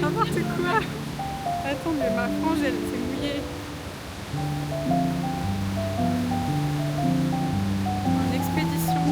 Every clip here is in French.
N'importe quoi. Attends, mais ma frange, elle s'est mouillée. En expédition.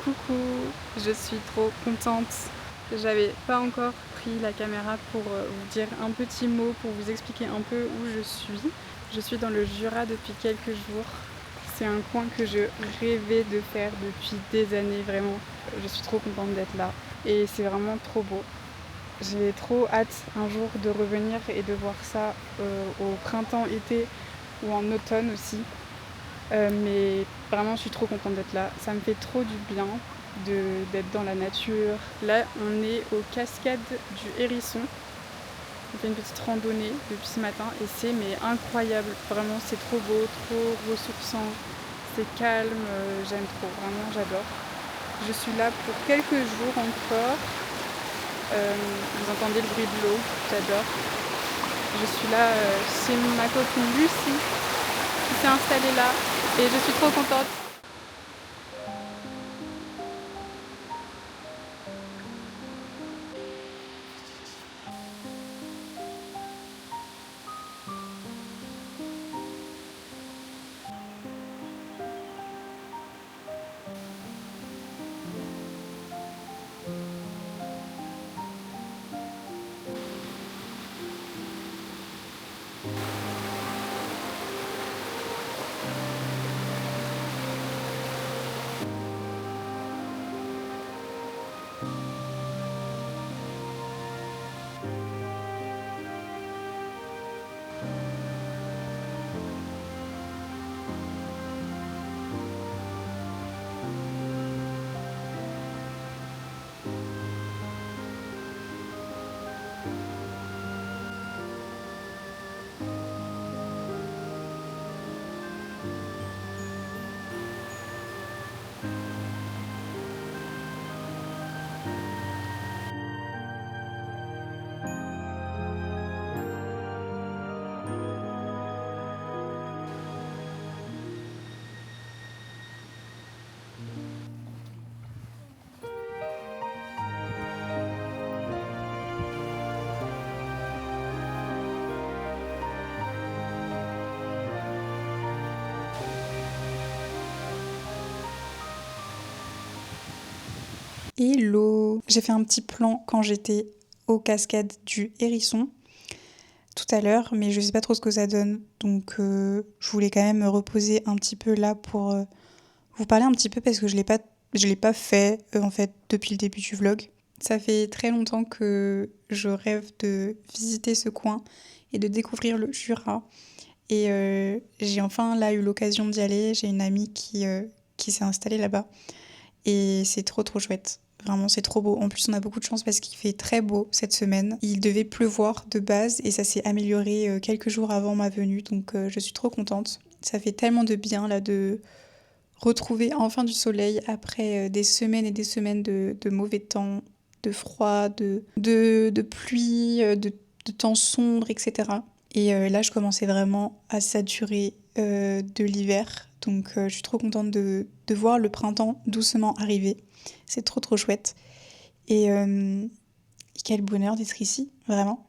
Coucou, je suis trop contente. J'avais pas encore pris la caméra pour vous dire un petit mot, pour vous expliquer un peu où je suis. Je suis dans le Jura depuis quelques jours. C'est un coin que je rêvais de faire depuis des années, vraiment. Je suis trop contente d'être là et c'est vraiment trop beau. J'ai trop hâte un jour de revenir et de voir ça au printemps, été ou en automne aussi. Mais vraiment, je suis trop contente d'être là. Ça me fait trop du bien d'être dans la nature. Là, on est aux cascades du Hérisson. On fait une petite randonnée depuis ce matin et c'est incroyable. Vraiment, c'est trop beau, trop ressourçant. C'est calme, j'aime trop. Vraiment, j'adore. Je suis là pour quelques jours encore. Vous entendez le bruit de l'eau, j'adore. Je suis là chez ma copine Lucie qui s'est installée là et je suis trop contente. Hello! J'ai fait un petit plan quand j'étais aux cascades du Hérisson tout à l'heure, mais je sais pas trop ce que ça donne. Donc je voulais quand même me reposer un petit peu là pour vous parler un petit peu parce que je l'ai pas fait en fait depuis le début du vlog. Ça fait très longtemps que je rêve de visiter ce coin et de découvrir le Jura. Et j'ai enfin là eu l'occasion d'y aller. J'ai une amie qui s'est installée là-bas. Et c'est trop trop chouette. Vraiment, c'est trop beau. En plus, on a beaucoup de chance parce qu'il fait très beau cette semaine. Il devait pleuvoir de base et ça s'est amélioré quelques jours avant ma venue. Donc, je suis trop contente. Ça fait tellement de bien là de retrouver enfin du soleil après des semaines et des semaines de mauvais temps, de froid, de pluie, de temps sombre, etc. Et là, je commençais vraiment à saturer de l'hiver. Donc, je suis trop contente de voir le printemps doucement arriver. C'est trop, trop chouette. Et quel bonheur d'être ici, vraiment.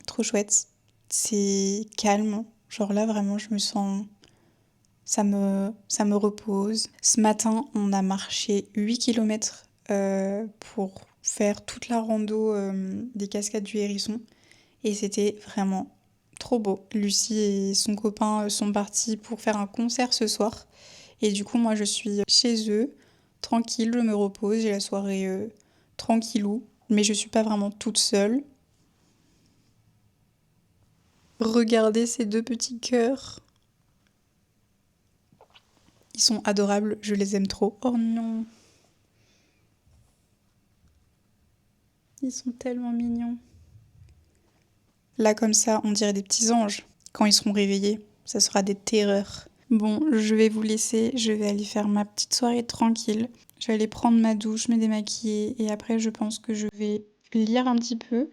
Trop chouette. C'est calme. Genre là, vraiment, je me sens... ça me repose. Ce matin, on a marché 8 km pour faire toute la rando des cascades du Hérisson. Et c'était vraiment trop beau. Lucie et son copain sont partis pour faire un concert ce soir. Et du coup, moi, je suis chez eux, tranquille, je me repose, j'ai la soirée tranquillou. Mais je suis pas vraiment toute seule. Regardez ces deux petits cœurs. Ils sont adorables, je les aime trop. Oh non. Ils sont tellement mignons. Là, comme ça, on dirait des petits anges. Quand ils seront réveillés, ça sera des terreurs. Bon, je vais vous laisser, je vais aller faire ma petite soirée tranquille. Je vais aller prendre ma douche, me démaquiller et après je pense que je vais lire un petit peu.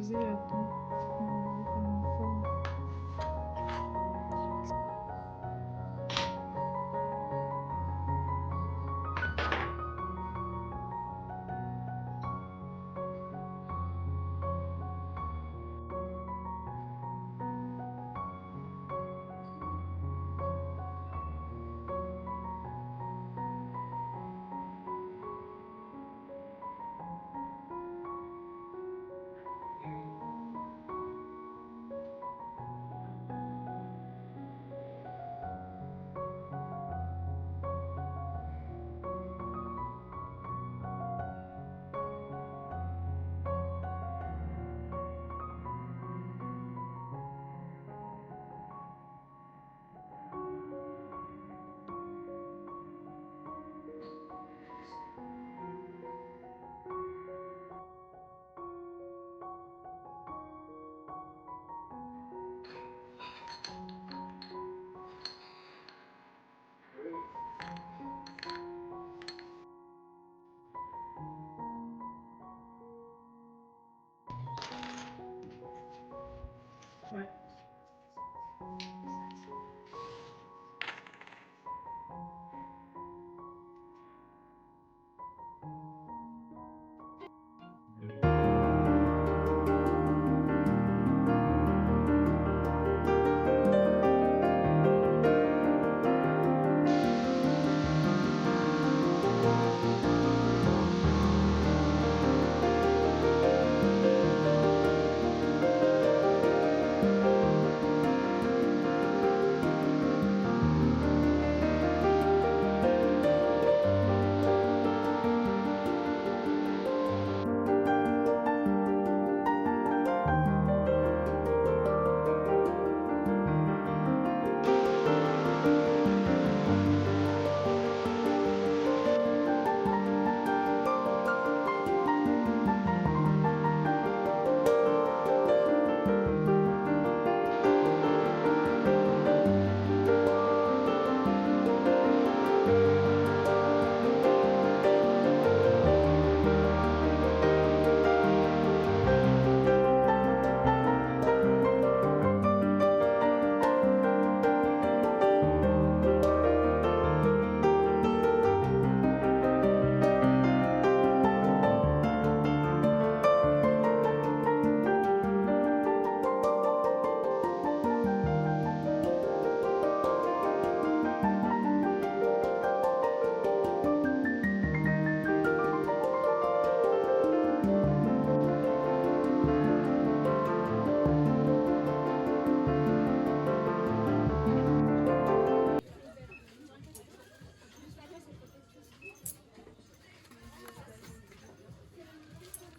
poser là-dedans. Comme une forme. Ouais.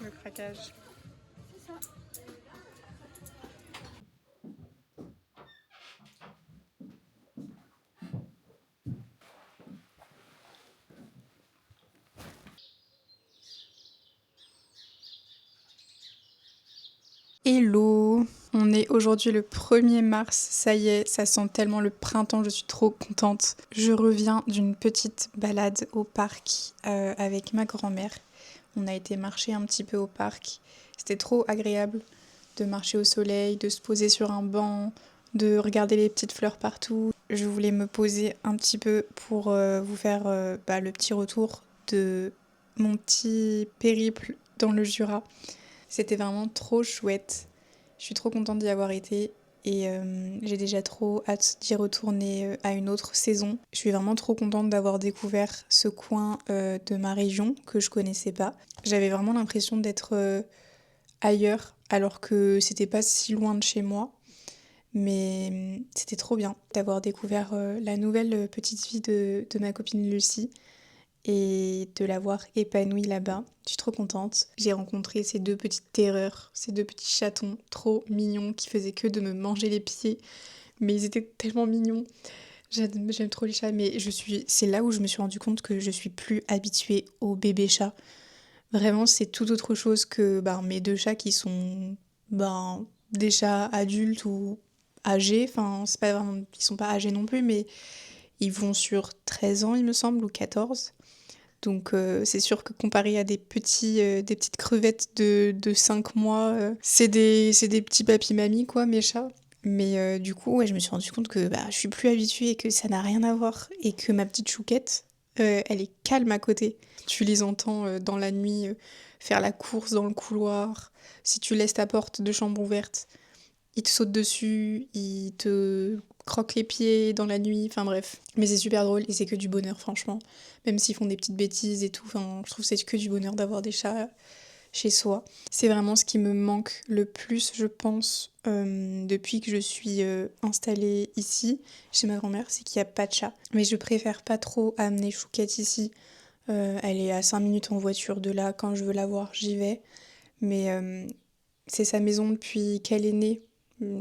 Le craquage. Hello! On est aujourd'hui le 1er mars, ça y est, ça sent tellement le printemps, je suis trop contente. Je reviens d'une petite balade au parc avec ma grand-mère. On a été marcher un petit peu au parc. C'était trop agréable de marcher au soleil, de se poser sur un banc, de regarder les petites fleurs partout. Je voulais me poser un petit peu pour vous faire le petit retour de mon petit périple dans le Jura. C'était vraiment trop chouette. Je suis trop contente d'y avoir été et j'ai déjà trop hâte d'y retourner à une autre saison. Je suis vraiment trop contente d'avoir découvert ce coin de ma région que je connaissais pas. J'avais vraiment l'impression d'être ailleurs alors que c'était pas si loin de chez moi. Mais c'était trop bien d'avoir découvert la nouvelle petite vie de ma copine Lucie et de l'avoir épanouie là-bas. Je suis trop contente. J'ai rencontré ces deux petites terreurs, ces deux petits chatons trop mignons qui faisaient que de me manger les pieds. Mais ils étaient tellement mignons. J'aime trop les chats, mais c'est là où je me suis rendu compte que je suis plus habituée aux bébés chats. Vraiment, c'est tout autre chose que mes deux chats qui sont des chats adultes ou âgés. Enfin, c'est pas vraiment, ils sont pas âgés non plus, mais ils vont sur 13 ans, il me semble, ou 14. Donc c'est sûr que comparé à des petites crevettes de 5 mois, c'est des petits papy-mamies quoi, mes chats. Mais du coup, ouais, je me suis rendu compte que bah, je suis plus habituée et que ça n'a rien à voir. Et que ma petite chouquette, elle est calme à côté. Tu les entends dans la nuit faire la course dans le couloir. Si tu laisses ta porte de chambre ouverte, ils te sautent dessus, ils te croquent les pieds dans la nuit, enfin bref. Mais c'est super drôle et c'est que du bonheur, franchement. Même s'ils font des petites bêtises et tout, enfin, je trouve que c'est que du bonheur d'avoir des chats chez soi. C'est vraiment ce qui me manque le plus, je pense, depuis que je suis installée ici, chez ma grand-mère, c'est qu'il n'y a pas de chat. Mais je préfère pas trop amener Chouquette ici. Elle est à 5 minutes en voiture de là, quand je veux la voir, j'y vais. Mais c'est sa maison depuis qu'elle est née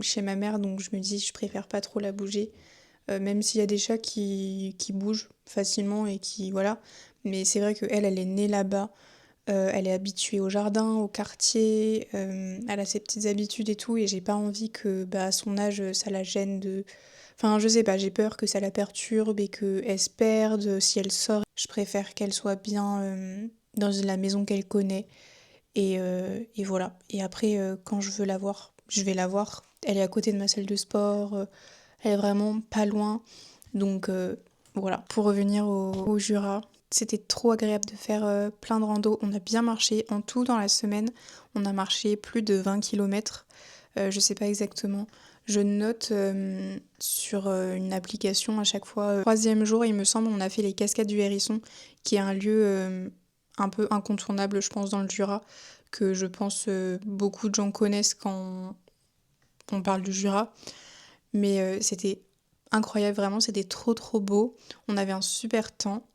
chez ma mère, donc je me dis je préfère pas trop la bouger. Même s'il y a des chats qui bougent facilement et qui voilà. Mais c'est vrai qu'elle, elle est née là-bas. Elle est habituée au jardin, au quartier, elle a ses petites habitudes et tout, et j'ai pas envie que bah, à son âge ça la gêne de. Enfin, je sais pas, j'ai peur que ça la perturbe et qu'elle se perde si elle sort. Je préfère qu'elle soit bien dans la maison qu'elle connaît. Et voilà. Et après, quand je veux la voir, je vais la voir. Elle est à côté de ma salle de sport, elle est vraiment pas loin. Donc voilà. Pour revenir au Jura, c'était trop agréable de faire plein de randos. On a bien marché. En tout, dans la semaine, on a marché plus de 20 km. Je sais pas exactement. Je note sur une application à chaque fois. Troisième jour, il me semble, on a fait les cascades du Hérisson, qui est un lieu un peu incontournable, je pense, dans le Jura, que je pense beaucoup de gens connaissent quand on parle du Jura. Mais c'était incroyable, vraiment, c'était trop trop beau. On avait un super temps.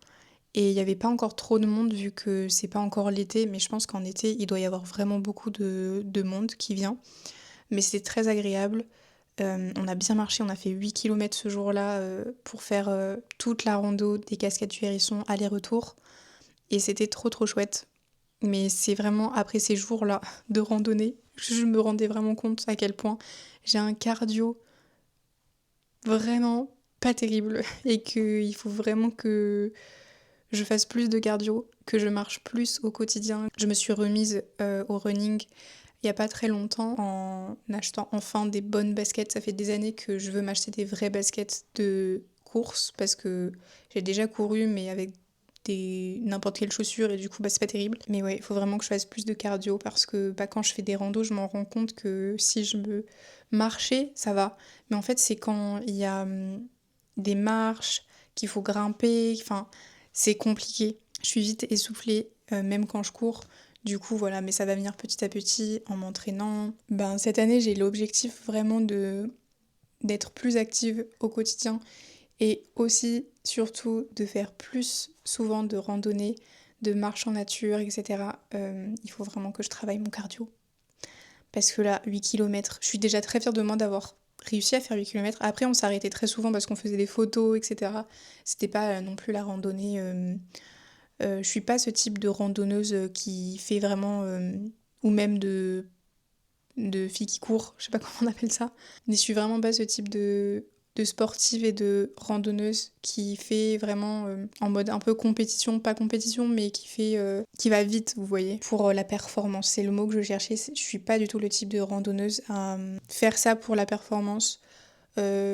Et il n'y avait pas encore trop de monde vu que c'est pas encore l'été, mais je pense qu'en été, il doit y avoir vraiment beaucoup de monde qui vient. Mais c'était très agréable. On a bien marché, on a fait 8 km ce jour-là pour faire toute la rando des cascades du Hérisson aller-retour. Et c'était trop trop chouette. Mais c'est vraiment après ces jours-là de randonnée, je me rendais vraiment compte à quel point j'ai un cardio vraiment pas terrible et qu'il faut vraiment que je fasse plus de cardio, que je marche plus au quotidien. Je me suis remise au running il y a pas très longtemps en achetant enfin des bonnes baskets. Ça fait des années que je veux m'acheter des vraies baskets de course parce que j'ai déjà couru mais avec des n'importe quelle chaussure et du coup bah c'est pas terrible. Mais ouais, il faut vraiment que je fasse plus de cardio parce que bah, quand je fais des randos, je m'en rends compte que si je me marchais, ça va. Mais en fait, c'est quand il y a des marches qu'il faut grimper, enfin c'est compliqué. Je suis vite essoufflée même quand je cours. Du coup, voilà, mais ça va venir petit à petit en m'entraînant. Ben, cette année, j'ai l'objectif vraiment d'être plus active au quotidien et aussi, surtout, de faire plus souvent de randonnées, de marche en nature, etc. Il faut vraiment que je travaille mon cardio. Parce que là, 8 km, je suis déjà très fière de moi d'avoir réussi à faire 8 km. Après, on s'arrêtait très souvent parce qu'on faisait des photos, etc. C'était pas non plus la randonnée. Je suis pas ce type de randonneuse qui fait vraiment. Ou même de filles qui courent, je sais pas comment on appelle ça. Mais je suis vraiment pas ce type de sportive et de randonneuse qui fait vraiment en mode un peu compétition, pas compétition, mais qui fait qui va vite, vous voyez, pour la performance. C'est le mot que je cherchais. Je suis pas du tout le type de randonneuse à faire ça pour la performance.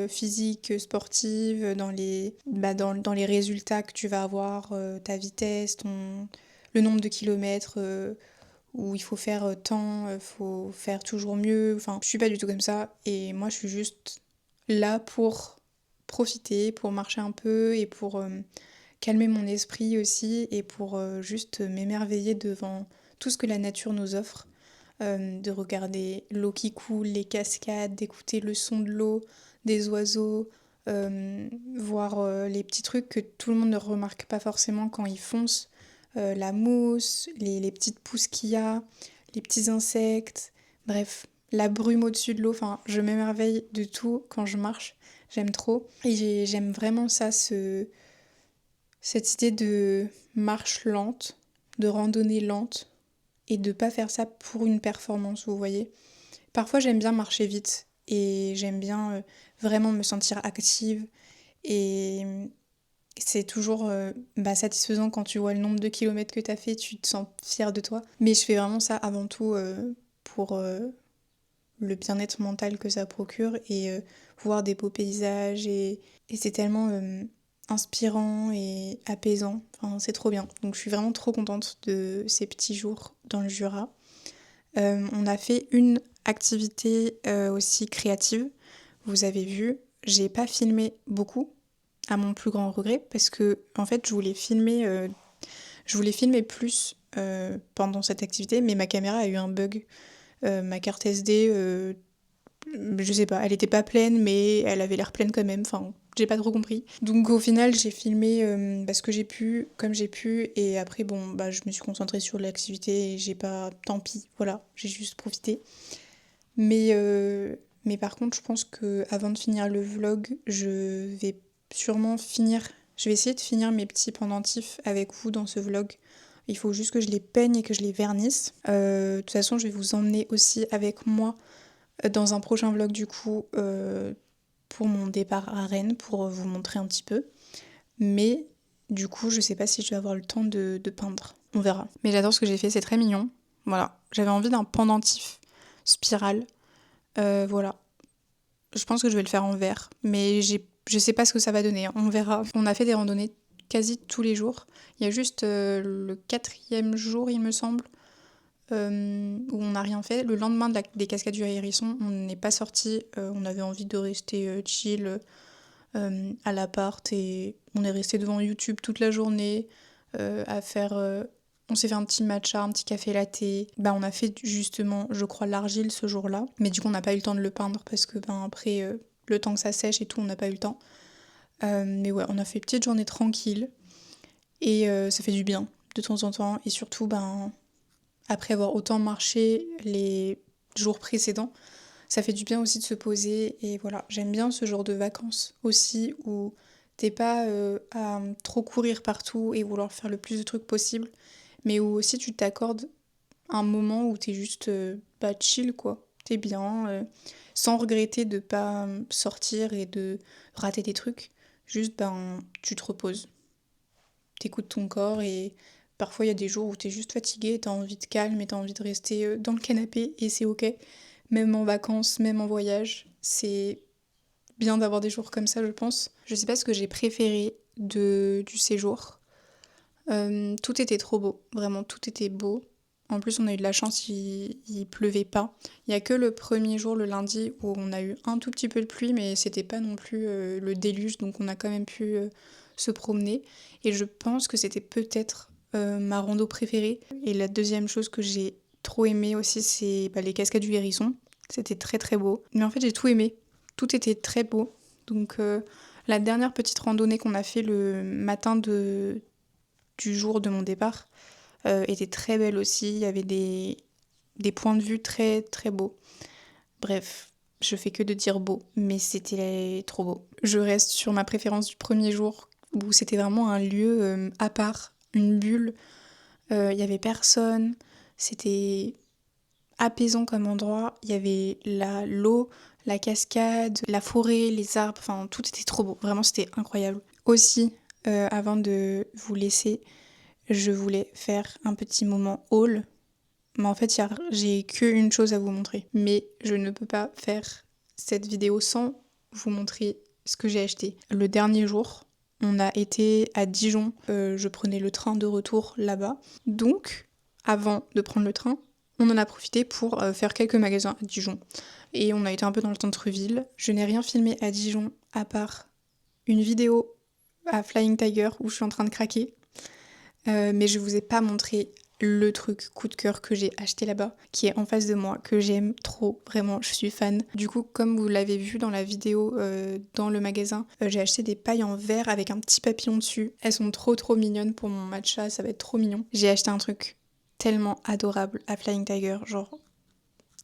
Physique, sportive, dans les résultats que tu vas avoir, ta vitesse, le nombre de kilomètres, où il faut faire tant, il faut faire toujours mieux. Enfin, je suis pas du tout comme ça. Et moi, je suis juste là pour profiter, pour marcher un peu et pour calmer mon esprit aussi et pour juste m'émerveiller devant tout ce que la nature nous offre. De regarder l'eau qui coule, les cascades, d'écouter le son de l'eau, des oiseaux, voir les petits trucs que tout le monde ne remarque pas forcément quand ils foncent, la mousse, les petites pousses qu'il y a, les petits insectes, bref, la brume au-dessus de l'eau, enfin, je m'émerveille de tout quand je marche, j'aime trop. Et j'aime vraiment ça, cette idée de marche lente, de randonnée lente, et de pas faire ça pour une performance, vous voyez. Parfois j'aime bien marcher vite et j'aime bien vraiment me sentir active et C'est toujours satisfaisant quand tu vois le nombre de kilomètres que tu as fait, tu te sens fier de toi. Mais je fais vraiment ça avant tout pour le bien-être mental que ça procure et voir des beaux paysages et c'est tellement inspirant et apaisant. Enfin, c'est trop bien. Donc je suis vraiment trop contente de ces petits jours dans le Jura. On a fait une activité aussi créative. Vous avez vu, j'ai pas filmé beaucoup, à mon plus grand regret, parce que en fait je voulais filmer plus pendant cette activité, mais ma caméra a eu un bug. Ma carte SD, je sais pas, elle était pas pleine, mais elle avait l'air pleine quand même. Enfin, j'ai pas trop compris. Donc au final, j'ai filmé ce que j'ai pu, comme j'ai pu, et après bon, je me suis concentrée sur l'activité et j'ai pas, tant pis, voilà, j'ai juste profité. Mais mais par contre, je pense que avant de finir le vlog, sûrement je vais essayer de finir mes petits pendentifs avec vous dans ce vlog. Il faut juste que je les peigne et que je les vernisse. De toute façon, je vais vous emmener aussi avec moi dans un prochain vlog du coup pour mon départ à Rennes pour vous montrer un petit peu. Mais du coup, je sais pas si je vais avoir le temps de peindre. On verra. Mais j'adore ce que j'ai fait, c'est très mignon. Voilà, j'avais envie d'un pendentif spirale. Voilà. Je pense que je vais le faire en vert, mais je sais pas ce que ça va donner, hein. On verra. On a fait des randonnées quasi tous les jours. Il y a juste le 4e jour, il me semble, où on n'a rien fait. Le lendemain des cascades du Hérisson, on n'est pas sorti. On avait envie de rester chill à l'appart et on est resté devant YouTube toute la journée à faire. On s'est fait un petit matcha, un petit café latte. On a fait justement, je crois, l'argile ce jour-là. Mais du coup, on n'a pas eu le temps de le peindre parce que après, le temps que ça sèche et tout, on n'a pas eu le temps. Mais ouais, on a fait une petite journée tranquille. Et ça fait du bien de temps en temps. Et surtout, après avoir autant marché les jours précédents, ça fait du bien aussi de se poser. Et voilà, j'aime bien ce genre de vacances aussi où t'es pas à trop courir partout et vouloir faire le plus de trucs possible, mais où aussi tu t'accordes un moment où t'es juste chill quoi. T'es bien, sans regretter de pas sortir et de rater des trucs. Juste, tu te reposes. T'écoutes ton corps et parfois il y a des jours où t'es juste fatigué, t'as envie de calme et t'as envie de rester dans le canapé et c'est ok. Même en vacances, même en voyage, c'est bien d'avoir des jours comme ça, je pense. Je sais pas ce que j'ai préféré du séjour. Tout était trop beau, vraiment tout était beau. En plus, on a eu de la chance, il pleuvait pas. Il y a que le premier jour, le lundi, où on a eu un tout petit peu de pluie, mais c'était pas non plus le déluge, donc on a quand même pu se promener. Et je pense que c'était peut-être ma rando préférée. Et la deuxième chose que j'ai trop aimé aussi, c'est les cascades du Hérisson. C'était très très beau. Mais en fait, j'ai tout aimé. Tout était très beau. Donc la dernière petite randonnée qu'on a fait le matin du jour de mon départ était très belle aussi. Il y avait des points de vue très très beaux. Bref, je fais que de dire beau, mais c'était trop beau. Je reste sur ma préférence du premier jour où c'était vraiment un lieu à part, une bulle. Il y avait personne. C'était apaisant comme endroit. Il y avait l'eau, la cascade, la forêt, les arbres, enfin tout était trop beau. Vraiment, c'était incroyable. Aussi, avant de vous laisser, je voulais faire un petit moment haul. Mais en fait, j'ai qu'une chose à vous montrer. Mais je ne peux pas faire cette vidéo sans vous montrer ce que j'ai acheté. Le dernier jour, on a été à Dijon. Je prenais le train de retour là-bas. Donc, avant de prendre le train, on en a profité pour faire quelques magasins à Dijon. Et on a été un peu dans le centre-ville. Je n'ai rien filmé à Dijon à part une vidéo à Flying Tiger où je suis en train de craquer. Mais je vous ai pas montré le truc coup de cœur que j'ai acheté là-bas, qui est en face de moi, que j'aime trop, vraiment, je suis fan. Du coup, comme vous l'avez vu dans la vidéo dans le magasin, j'ai acheté des pailles en verre avec un petit papillon dessus. Elles sont trop trop mignonnes pour mon matcha, ça va être trop mignon. J'ai acheté un truc tellement adorable à Flying Tiger, genre,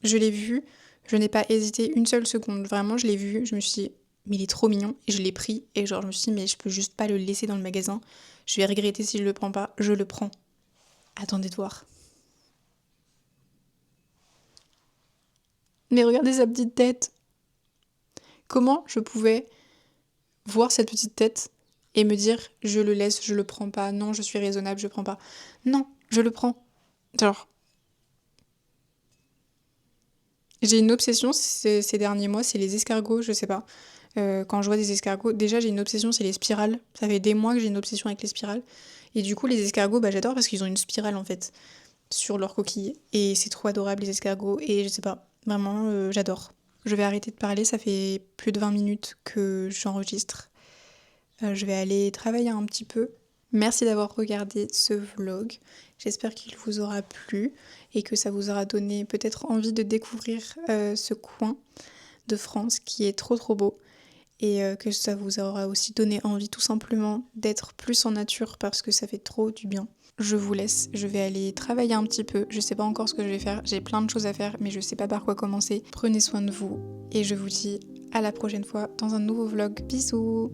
je l'ai vu, je n'ai pas hésité une seule seconde, vraiment, je l'ai vu, je me suis dit, mais il est trop mignon, et je l'ai pris, et genre, je me suis dit, mais je peux juste pas le laisser dans le magasin, je vais regretter si je le prends pas, je le prends. Attendez de voir. Mais regardez sa petite tête. Comment je pouvais voir cette petite tête et me dire je le laisse, je le prends pas, non, je suis raisonnable, je prends pas. Non, je le prends. Genre, j'ai une obsession ces derniers mois, c'est les escargots, je sais pas. Quand je vois des escargots, déjà j'ai une obsession, c'est les spirales. Ça fait des mois que j'ai une obsession avec les spirales. Et du coup, les escargots, bah j'adore parce qu'ils ont une spirale en fait sur leur coquille. Et c'est trop adorable les escargots. Et je sais pas, vraiment, j'adore. Je vais arrêter de parler, ça fait plus de 20 minutes que j'enregistre. Je vais aller travailler un petit peu. Merci d'avoir regardé ce vlog. J'espère qu'il vous aura plu et que ça vous aura donné peut-être envie de découvrir ce coin de France qui est trop trop beau. Et que ça vous aura aussi donné envie tout simplement d'être plus en nature parce que ça fait trop du bien. Je vous laisse, je vais aller travailler un petit peu. Je sais pas encore ce que je vais faire, j'ai plein de choses à faire mais je sais pas par quoi commencer. Prenez soin de vous et je vous dis à la prochaine fois dans un nouveau vlog. Bisous!